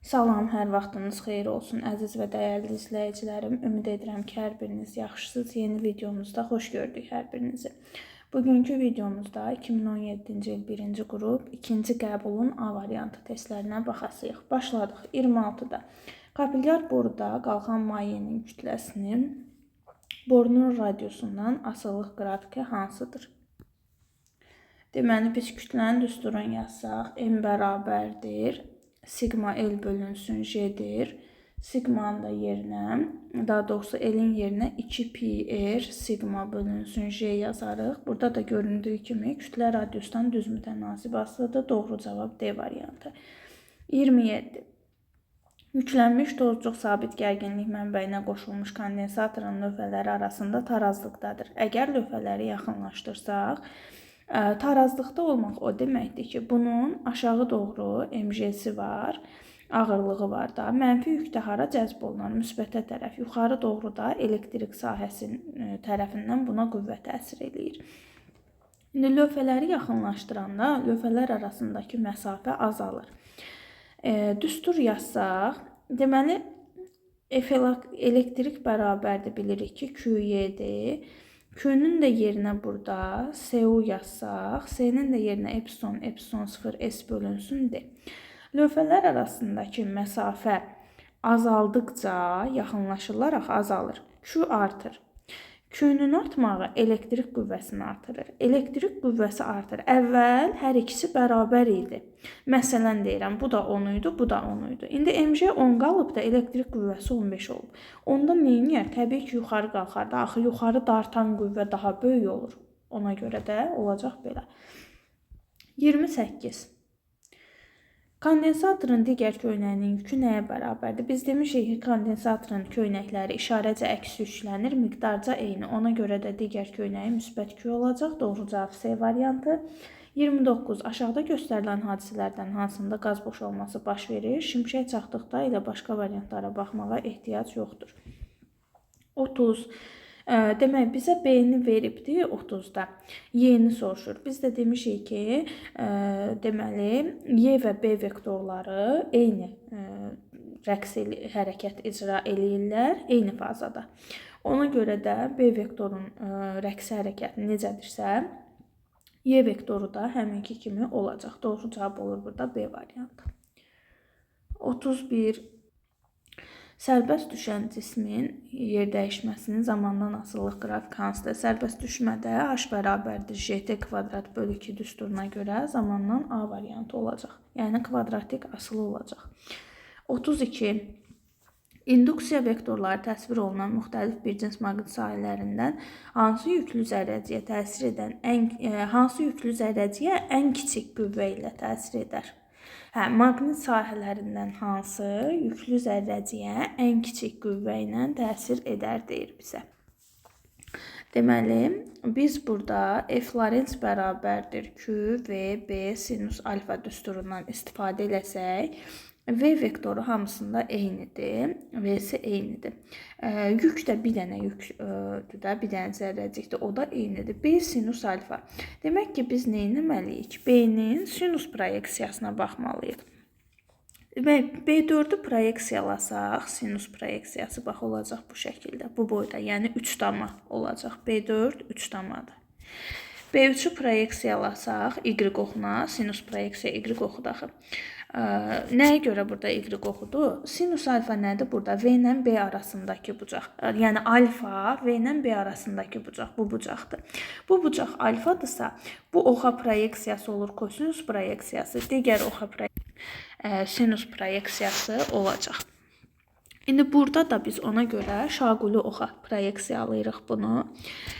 Salam, hər vaxtınız xeyir olsun, əziz və dəyərli izləyicilərim. Ümid edirəm ki, hər biriniz yaxşısınız. Yeni videomuzda xoş gördük hər birinizi. Bugünkü videomuzda 2017-ci il 1-ci qrup 2-ci qəbulun A variantı testlərinə baxasıyıq. Başladıq 26-da. Kapillyar boruda qalxan mayenin kütləsinin borunun radiusundan asılılıq qrafiki hansıdır? Deməli, biz kütlənin düsturunu yazsaq, M bərabərdir. Sigma L bölünsün J'dir. Sigmanın da yerinə, daha doğrusu L'in yerinə 2 pi R sigma bölünsün J yazarıq. Burada da göründüyü kimi kütlə radiusdan düz mütənasib asılıdır. Doğru cavab D variantı. 27. Yüklənmiş tozcuq sabit gərginlik mənbəyinə qoşulmuş kondensatorun lövhələri arasında tarazlıqdadır. Əgər lövhələri yaxınlaşdırsaq, tarazlıqda olmaq o deməkdir ki, bunun aşağı doğru MJ-si var, ağırlığı var da. Mənfi yük də hara cəzb olunar? Müsbətə tərəf. Yuxarı doğru da elektrik sahəsi tərəfindən buna qüvvə təsir eləyir. İndi lövhələri yaxınlaşdıranda lövhələr arasındakı məsafə azalır. Düstur yazsaq, deməli, elektrik bərabərdir, bilirik ki, QY-dir. Q'nun da yerinə burada SU yazsaq, S'nin də yerinə epsilon 0 S bölünsün D. Lövhələr arasındakı məsafə azaldıqca yaxınlaşılaraq azalır. Q artır. Q'nun artmağı elektrik qüvvəsini artırır. Elektrik qüvvəsi artır. Əvvəl hər ikisi bərabər idi. Məsələn deyirəm, bu da 10 idi, bu da 10 idi. İndi MJ 10 qalıb da elektrik qüvvəsi 15 olub. Onda neyniyər? Təbii ki, yuxarı qalxar da. Axı yuxarı dartan qüvvə daha böyük olur. Ona görə də olacaq belə. 28. Kondensatorun digər köynəyinin yükü nəyə bərabərdir? Biz demişik ki, kondensatorun köynəkləri işarəcə əksi yüklənir, miqdarca eyni. Ona görə də digər köynəyi müsbət Q olacaq. Doğru cavab C variantı. 29. Aşağıda göstərilən hadisələrdən hansında qaz boşalması baş verir? Şimşək çaxdıqda ilə başqa variantlara baxmağa ehtiyac yoxdur. 30. Demək, bizə B-ni veribdir 30-da. Y-ni soruşur. Biz də demişik ki, deməli, Y və B vektorları eyni rəqs hərəkət icra eləyirlər, eyni fazada. Ona görə də B vektorun rəqsi hərəkəti necədirsə, Y vektoru da həminki kimi olacaq. Doğru cavab olur burada B variantı. 31. Sərbəst düşən cismin yer dəyişməsinin zamandan asılılıq qrafiki hansıdır? Sərbəst düşmədə H bərabərdir JT kvadrat bölü 2 düsturuna görə zamandan A variantı olacaq. Yəni kvadratik asılı olacaq. 32. İnduksiya vektorları təsvir olunan müxtəlif bir cins maqnit sahələrindən hansı yüklü zərrəciyə ən kiçik qüvvə ilə təsir edər? Maqnit sahələrindən hansı yüklü zərrəciyə ən kiçik qüvvə ilə təsir edər deyir bizə. Deməli, biz burada F Lorentz bərabərdir Q V B sinus alfa düsturundan istifadə eləsək, V vektoru hamısında eynidir, V'si eynidir. Yük də bir dənə yükdür də, bir dənə zərrəcikdir, o da eynidir. B sinus alfa. Demək ki, biz nə etməliyik? B-nin sinus proyeksiyasına baxmalıyıq. Demək, B4-ü proyeksiyalasaq, sinus proyeksiyası bax olacaq bu şəkildə, bu boyda, yəni 3 dama olacaq. B4 3 damadır. B3-ü proyeksiyalasaq, Y oxuna, sinus proyeksiya Y oxudur axı. Nəyə görə burada Y oxudur? Sinus alfa nədir burada? V ilə B arasındakı bucaq. Yəni alfa V ilə B arasındakı bucaq. Bu bucaqdır. Bu bucaq alfadırsa, bu oxa proyeksiyası olur, kosinus proyeksiyası. Digər oxa sinus proyeksiyası olacaq. İndi burada da biz ona görə şaquli oxa proyeksiyalayırıq bunu.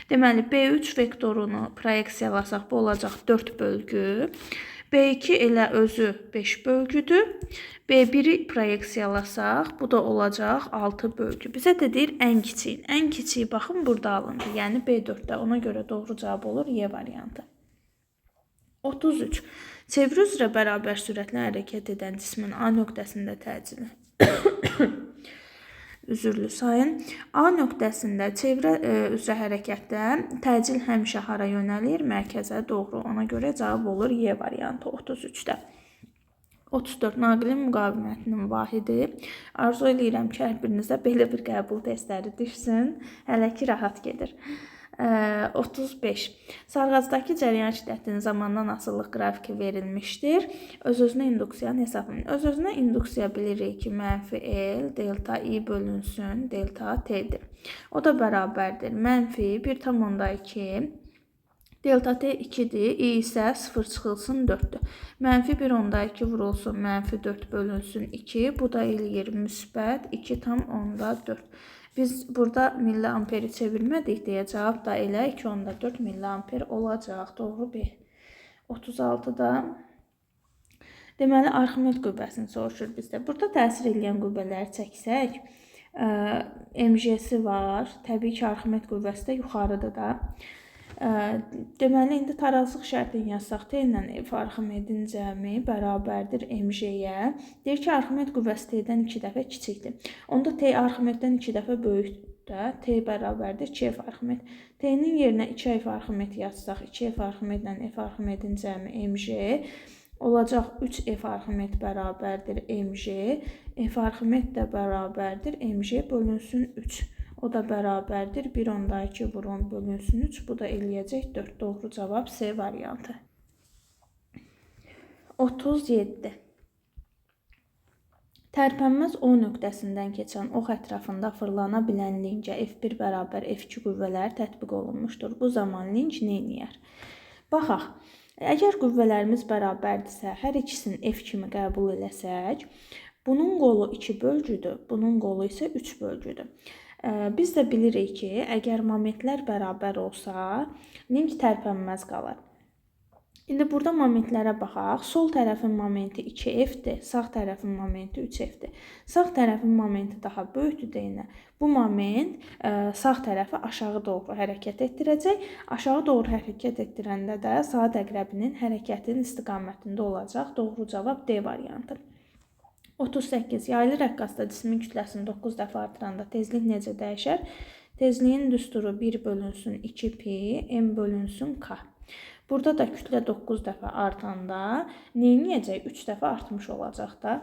Deməli, B3 vektorunu proyeksiyalasaq, bu olacaq 4 bölgü. B2 elə özü 5 bölgüdür. B1-i proyeksiyalasaq, bu da olacaq 6 bölgü. Bizə də deyir ən kiçik. Ən kiçik baxın burada alındı. Yəni B4-də. Ona görə doğru cavab olur Y variantı. 33. Çeviri üzrə bərabər sürətlə hərəkət edən cismin A nöqtəsində təcili. Üzürlü sayın. A nöqtəsində çevrə üzrə hərəkətdə təcil həmişə hara yönəlir? Mərkəzə doğru. Ona görə cavab olur Y variantı 33-də. 34 naqilin müqavimətinin vahidi. Arzu edirəm ki, hər birinizə belə bir qəbul testləri düşsün. Hələ ki rahat gedir. 35. Sarğazdakı cəryan şiddətinin zamandan asılılıq qrafiki verilmişdir. Öz-özünə induksiyanı hesablayın. Öz-özünə induksiya bilirik ki, mənfi L delta I bölünsün delta T'dir. O da bərabərdir. Mənfi 1,2 delta T 2'dir, I isə 0 çıxılsın 4'dür. Mənfi 1,2 vurulsun, mənfi 4 bölünsün 2. Bu da eləyir müsbət 2,4. Biz burada milliamperi çevirmədik deyə cavab da elə 2,4 milliamper olacaq. Doğru bir. 36'da deməli Arximed qüvvəsini soruşur bizdə. Burada təsir edən qüvvələri çəksək, MG'si var. Təbii ki, Arximed qüvvəsi də yuxarıda da. Deməli, indi tarazlıq şərtini yazsaq, T ilə F Arximedin cəmi bərabərdir MG-yə. Deyir ki, Arximed qüvvəsi T-dən 2 dəfə kiçikdir. Onda T Arximeddən 2 dəfə böyükdür. T bərabərdir 2F Arximed. T-nin yerinə 2F Arximed yazsaq, 2F Arximedlə F Arximedin cəmi MG olacaq. 3F Arximed bərabərdir MG. F Arximed də bərabərdir MG bölünsün 3. O da bərabərdir 1,2 vurun bölünsün 3. Bu da eləyəcək 4. Doğru cavab C variantı. 37. Tərpənməz O nöqtəsindən keçən ox ətrafında fırlana bilən linkə F1 bərabər F2 qüvvələri tətbiq olunmuşdur. Bu zaman link nə edir? Baxaq. Əgər qüvvələrimiz bərabərdirsə, hər ikisini F kimi qəbul eləsək, bunun qolu 2 bölgüdür, bunun qolu isə 3 bölgüdür. Biz də bilirik ki, əgər momentlər bərabər olsa, link tərpənməz qalar. İndi burada momentlərə baxaq. Sol tərəfin momenti 2F-dir, sağ tərəfin momenti 3F-dir. Sağ tərəfin momenti daha böyükdür deyinə. Bu moment sağ tərəfi aşağı doğru hərəkət etdirəcək. Aşağı doğru hərəkət etdirəndə də saat əqrəbinin hərəkətin istiqamətində olacaq. Doğru cavab D variantı. 38. Yaylı rəqqasda cismin kütləsini 9 dəfə artıranda tezlik necə dəyişər? Tezliyin düsturu 1 bölünsün 2pi, m bölünsün k. Burada da kütlə 9 dəfə artanda neyniyəcək? 3 dəfə artmış olacaq da.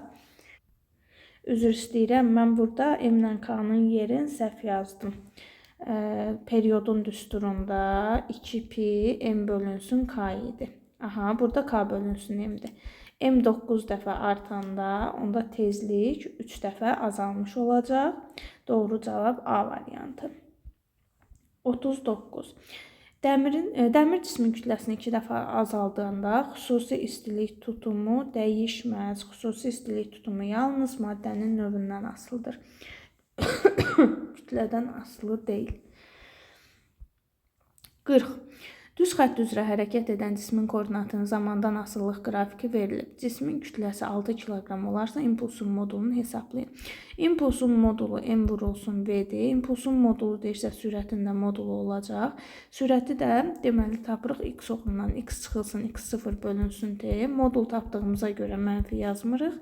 Üzr istəyirəm, mən burada m ilə k-nın yerini səhv yazdım. Periodun düsturunda 2pi, m bölünsün k idi. Aha, burada k bölünsün m-dir. M 9 dəfə artanda onda tezlik 3 dəfə azalmış olacaq. Doğru cavab A variantı. 39. Dəmir cismin kütləsini 2 dəfə azaldanda xüsusi istilik tutumu dəyişməz. Xüsusi istilik tutumu yalnız maddənin növündən asılıdır. Kütlədən asılı deyil. 40. Düz xətt üzrə hərəkət edən cismin koordinatının zamandan asılılıq qrafiki verilib. Cismin kütləsi 6 kiloqram olarsa impulsun modulunu hesablayın. İmpulsun modulu m vurulsun v-dir. İmpulsun modulu deyirsə sürətin də modulu olacaq. Sürəti də deməli tapırıq x oxundan x çıxılsın x0 bölünsün t. Modul tapdığımıza görə mənfi yazmırıq.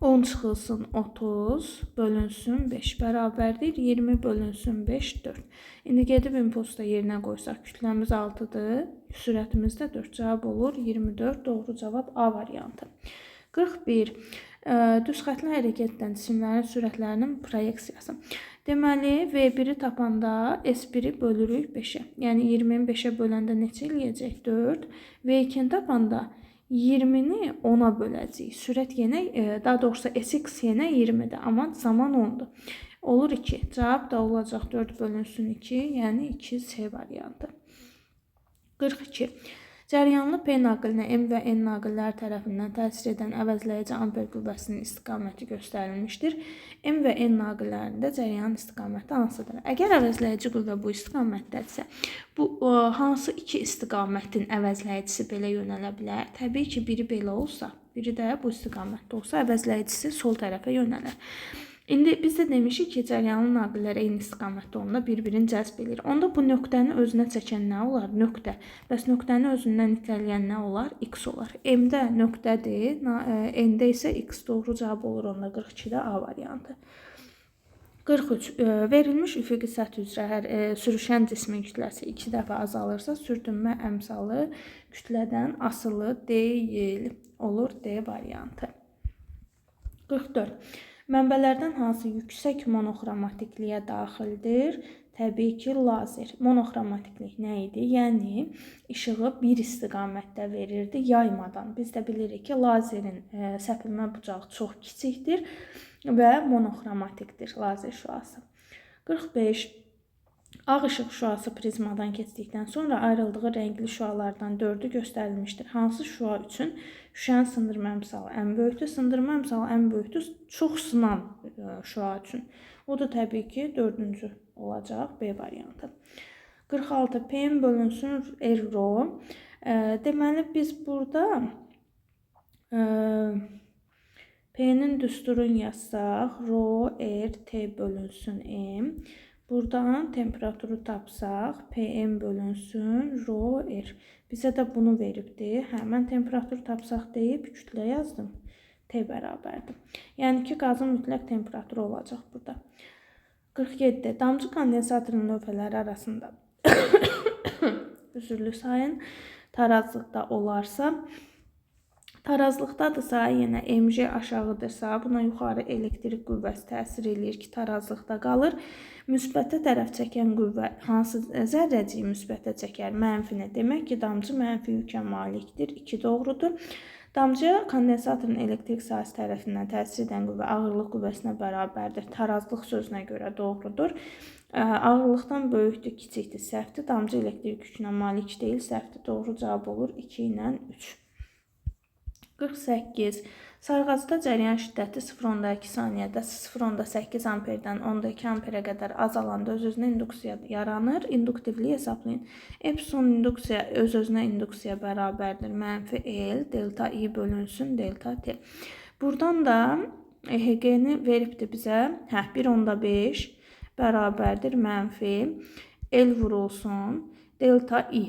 10 çıxılsın 30 bölünsün 5 bərabərdir 20 bölünsün 5 4. İndi gedib impulsda yerinə qoysaq kütləmiz 6-dır, sürətimiz də 4 cavab olur 24. Doğru cavab A variantı. 41. Düz xətli hərəkət edən cisimlərin sürətlərinin proyeksiyası. Deməli V1-i tapanda S1-i bölürük 5-ə. Yəni 20-ni 5-ə böləndə neçə eləyəcək? 4. V2-ni tapanda 20-ni 10-a böləcəyik. Sürət yenə, daha doğrusu SX yenə 20-dir, amma zaman 10-dur. Olur 2. Cavab da olacaq 4 bölünsün 2, yəni 2C variantı. 42. Cəryanlı P naqilinə M və N naqilləri tərəfindən təsir edən əvəzləyici amper qüvvəsinin istiqaməti göstərilmişdir. M və N naqillərində cəryanın istiqaməti hansıdır? Əgər əvəzləyici qüvvə bu istiqamətdədirsə, bu hansı iki istiqamətin əvəzləyicisi belə yönələ bilər? Təbii ki, biri belə olsa, biri də bu istiqamətdə olsa, əvəzləyicisi sol tərəfə yönələr. İndi biz də demişik ki, cəryanlı naqillər eyni istiqamətdə onda bir-birini cəzb edir. Onda bu nöqtəni özünə çəkən nə olar? Nöqtə. Bəs nöqtəni özündən itələyən nə olar? X olar. M-də nöqtədir, N-də isə X. Doğru cavab olur onda 42-də A variantı. 43. Verilmiş üfüqi səthi üzrə hər sürüşən cismin kütləsi 2 dəfə azalırsa, sürtünmə əmsalı kütlədən asılı deyil. Olur D variantı. 44. Mənbələrdən hansı yüksək monoxromatikliyə daxildir? Təbii ki, lazer. Monoxromatiklik nə idi? Yəni, işığı bir istiqamətdə verirdi, yaymadan. Biz də bilirik ki, lazerin səpilmə bucağı çox kiçikdir və monoxromatikdir lazer şüası. 45. Ağ işıq şüası prizmadan keçdikdən sonra ayrıldığı rəngli şüalardan 4-ü göstərilmişdir. Hansı şüa üçün şüşənin sındırma əmsalı ən böyükdür? Sındırma əmsalı ən böyükdür çox sınan şüa üçün. O da təbii ki 4-cü olacaq B variantı. 46. P-in bölünsün R-rho. Deməli biz burada P-nin düsturunu yazsaq, rho R T bölünsün M. Buradan temperaturu tapsaq, Pm bölünsün rho R. Bizə də bunu veribdir. Mən temperaturu tapsaq deyib kütlə yazdım. T bərabərdir. Yəni ki, qazın mütləq temperaturu olacaq burada. 47. Damcı kondensatorun növbələri arasında üzürlü sayın tarazlıqda olarsa, tarazlıqdadırsa, yenə mg aşağıdırsa, buna yuxarı elektrik qüvvəsi təsir eləyir ki, tarazlıqda qalır. Müsbətə tərəf çəkən qüvvə hansı zərrəciyi müsbətə çəkər? Mənfini. Demək ki, damcı mənfi yükə malikdir. 2 doğrudur. Damcıya kondensatorun elektrik sahəsi tərəfindən təsir edən qüvvə ağırlıq qüvvəsinə bərabərdir. Tarazlıq sözünə görə doğrudur. Ağırlıqdan böyükdür, kiçikdir, səhvdir. Damcı elektrik yükünə malik deyil, səhvdir. Doğru cavab olur 2 ilə 3. 48. Sarğacda cəryan şiddəti 0,2 saniyədə 0,8 amperdən 10,2 amperə qədər azalanda öz-özünə induksiya yaranır. İnduktivliyi hesablayın. Epsilon induksiya öz-özünə induksiya bərabərdir. Mənfi L, delta I bölünsün, delta T. Buradan da EHG-ni veribdir bizə. 1,5 bərabərdir. Mənfi L vurulsun, delta I.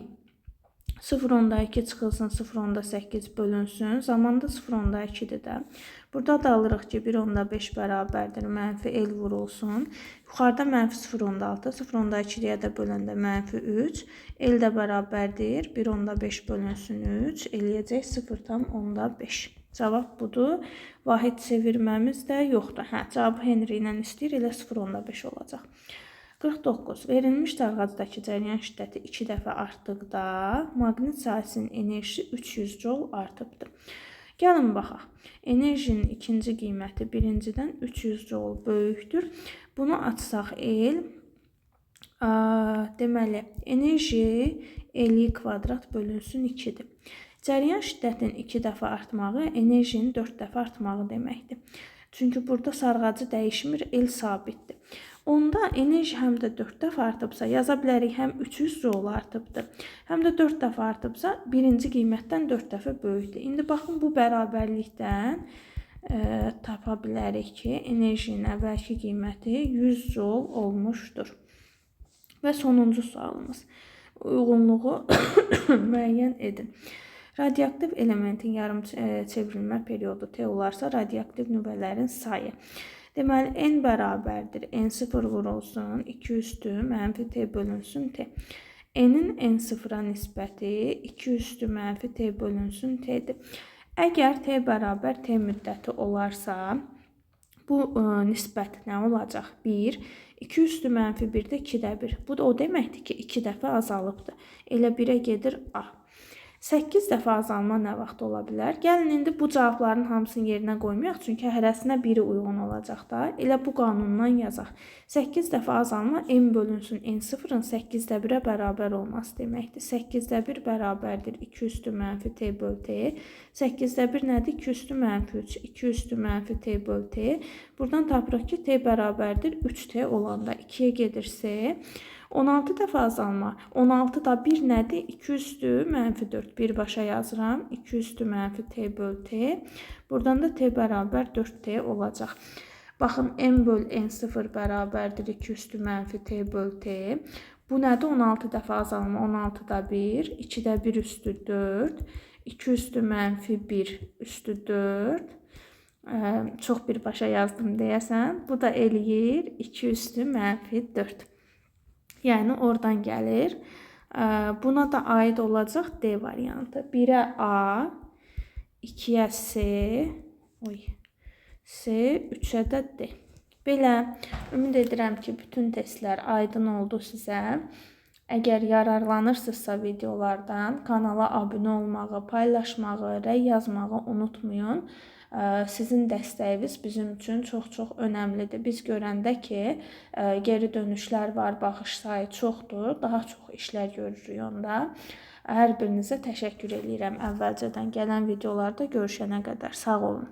0,2 çıxılsın, 0,8 bölünsün. Zamanda 0,2-dir də. Burada da alırıq ki, 1,5 bərabərdir. Mənfi L vurulsun. Yuxarıda mənfi 0,6, 0,2-yə də böləndə mənfi 3. L də bərabərdir. 1,5 bölünsün 3. Eləyəcək 0,5. Cavab budur. Vahid çevirməmiz də yoxdur. Cavabı Henry ilə istəyir, elə 0,5 olacaq. 49. Verilmiş sarğacdakı cəryan şiddəti 2 dəfə artdıqda maqnit sahəsinin enerjisi 300 joule artıbdır. Gəlin baxaq. Enerjinin ikinci qiyməti birincidən 300 joule böyükdür. Bunu açsaq L, deməli, enerji L kvadrat bölünsün 2-dir. Cəryan şiddətinin 2 dəfə artmağı enerjinin 4 dəfə artmağı deməkdir. Çünki burada sarğacı dəyişmir, L sabitdir. Onda enerji həm də 4 dəfə artıbsa, yaza bilərik həm 300 joule artıbdır, həm də 4 dəfə artıbsa, birinci qiymətdən 4 dəfə böyükdür. İndi baxın, bu bərabərlikdən tapa bilərik ki, enerjinin əvvəlki qiyməti 100 joule olmuşdur. Və sonuncu sualımız. Uyğunluğu müəyyən edin. Radioaktiv elementin yarım çevrilmə periodu T olarsa, radioaktiv nüvələrin sayı. Deməli, N bərabərdir. N0 vurulsun, 2 üstü mənfi T bölünsün T. N'in N0-a nisbəti 2 üstü mənfi T bölünsün T'dir. Əgər T bərabər T müddəti olarsa, bu nisbət nə olacaq? 1, 2 üstü mənfi 1-də 2-də 1. Bu da o deməkdir ki, 2 dəfə azalıbdır. Elə 1-ə gedir A. 8 dəfə azalma nə vaxt ola bilər? Gəlin, indi bu cavabların hamısını yerinə qoymayaq, çünki hərəsinə biri uyğun olacaq da. Elə bu qanundan yazaq. 8 dəfə azalma M bölünsün N0-ın 8də 1-ə bərabər olması deməkdir. 8də 1 bərabərdir 2 üstü mənfi T böl T. 8də 1 nədir? 2 üstü mənfi 3. 2 üstü mənfi T böl T. Buradan tapırıq ki, T bərabərdir 3T olanda 2-yə gedirsə, 16 dəfə azalma. 16da 1 nədir? 2 üstü mənfi 4. Birbaşa yazıram. 2 üstü mənfi T böl T. Buradan da T bərabər 4T olacaq. Baxın, M böl N0 bərabərdir 2 üstü mənfi T böl T. Bu nədir? 16 dəfə azalma. 16da 1. 2də 1 üstü 4. 2 üstü mənfi 1 üstü 4. Çox birbaşa yazdım deyəsən. Bu da eləyir 2 üstü -4. Yəni oradan gəlir. Buna da aid olacaq D variantı. 1-ə A, 2-yə C, C, 3-ə də D. Belə, ümid edirəm ki, bütün testlər aydın oldu sizə. Əgər yararlanırsınızsa videolardan, kanala abunə olmağı, paylaşmağı, rəy yazmağı unutmayın. Sizin dəstəyiniz bizim üçün çox-çox önəmlidir. Biz görəndə ki, geri dönüşlər var, baxış sayı çoxdur, daha çox işlər görürük onda. Hər birinizə təşəkkür edirəm əvvəlcədən gələn videolarda görüşənə qədər. Sağ olun.